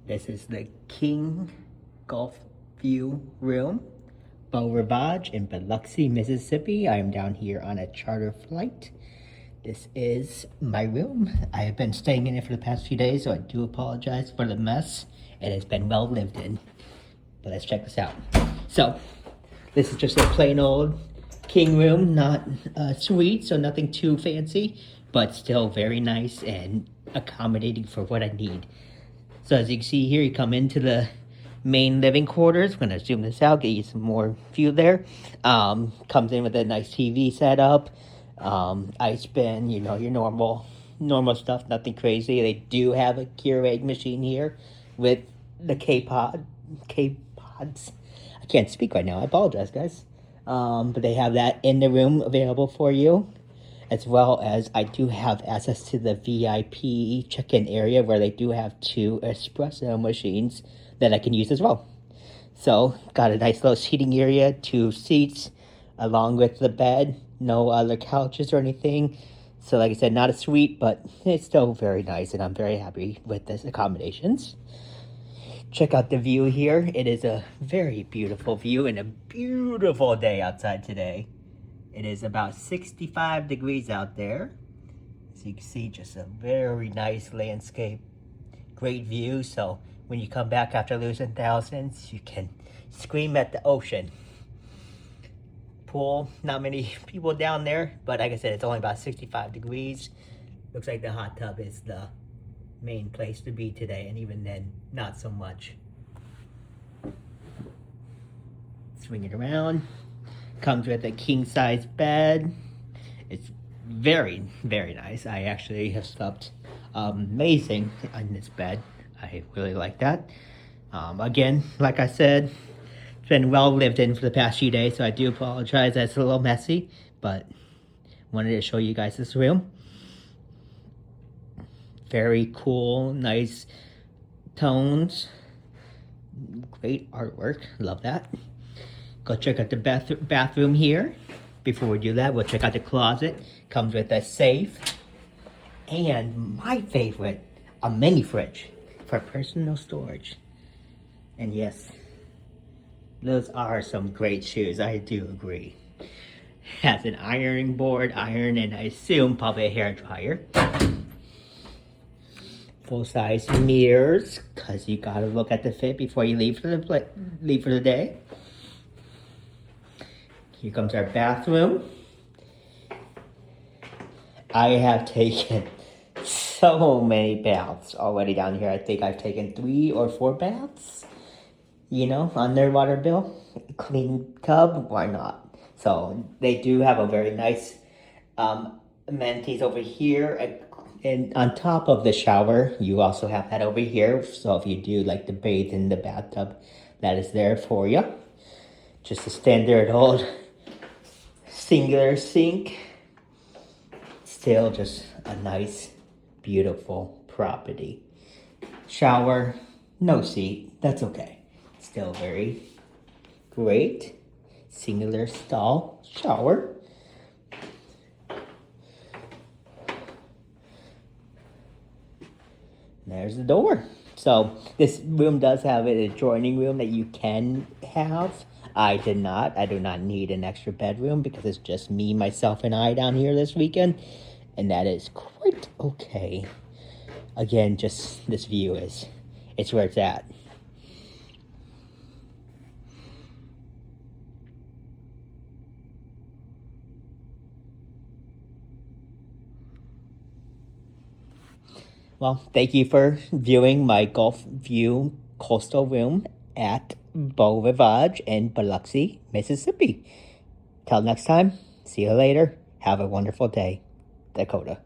This is the King Golf View Room, Beau Rivage in Biloxi, Mississippi. I am down here on a charter flight. This is my room. I have been staying in it for the past few days, so I do apologize for the mess. It has been well lived in. But let's check this out. So, this is just a plain old king room, not a suite, so nothing too fancy, but still very nice and accommodating for what I need. So as you can see here, you come into the main living quarters. I'm gonna zoom this out, get you some more view there. Comes in with a nice TV setup, ice bin, you know, your normal stuff, nothing crazy. They do have a Keurig machine here with the K-Pods. I can't speak right now, I apologize, guys. But they have that in the room available for you, as well as I do have access to the VIP check-in area where they do have 2 espresso machines that I can use as well. So, got a nice little seating area, 2 seats, along with the bed, no other couches or anything. So like I said, not a suite, but it's still very nice, and I'm very happy with this accommodations. Check out the view here. It is a very beautiful view and a beautiful day outside today. It is about 65 degrees out there. As you can see, just a very nice landscape. Great view, so when you come back after losing thousands, you can scream at the ocean. Pool, not many people down there, but like I said, it's only about 65 degrees. Looks like the hot tub is the main place to be today, and even then, not so much. Swing it around. Comes with a king-size bed. It's very, very nice. I actually have slept amazing on this bed. I really like that. Again, like I said, it's been well lived in for the past few days, so I do apologize that it's a little messy, but wanted to show you guys this room. Very cool, nice tones. Great artwork, love that. Go check out the bathroom here. Before we do that, we'll check out the closet. Comes with a safe. And my favorite, a mini fridge for personal storage. And yes, those are some great shoes, I do agree. Has an ironing board, iron, and I assume probably a hair dryer. Full-size mirrors, because you gotta look at the fit before you leave for the day. Here comes our bathroom. I have taken so many baths already down here. I think I've taken 3 or 4 baths, you know, on their water bill. Clean tub, why not? So they do have a very nice amenities over here. And on top of the shower, you also have that over here. So if you do like to bathe in the bathtub, that is there for you. Just a standard old singular sink. Still just a nice, beautiful property. Shower, no seat, that's okay. Still very great. Singular stall shower. There's the door. So this room does have an adjoining room that you can have. I did not. I do not need an extra bedroom because it's just me, myself, and I down here this weekend. And that is quite okay. Again, just this view it's where it's at. Well, thank you for viewing my Gulf View coastal room at Beau Rivage in Biloxi, Mississippi. Till next time, see you later. Have a wonderful day. Dakota.